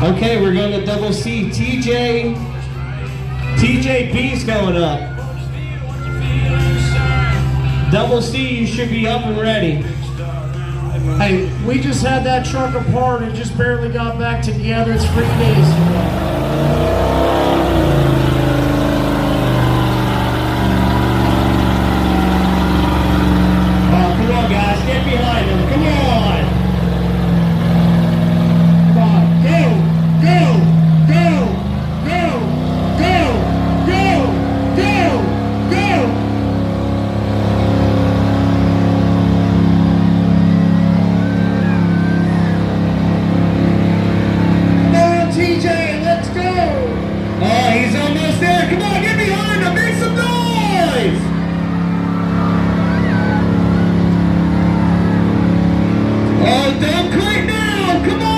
Okay, we're going to double C. TJB's going up. Double C, you should be up and ready. Hey, we just had that truck apart and just barely got back together. It's 3 days ago. Come on, guys, get behind him. Come on. Come on, go, go, go, go, go, go, go, go. TJ, let's go! Oh, he's almost there. Come on, get behind him. Make some noise. Oh, don't quit now. Come on.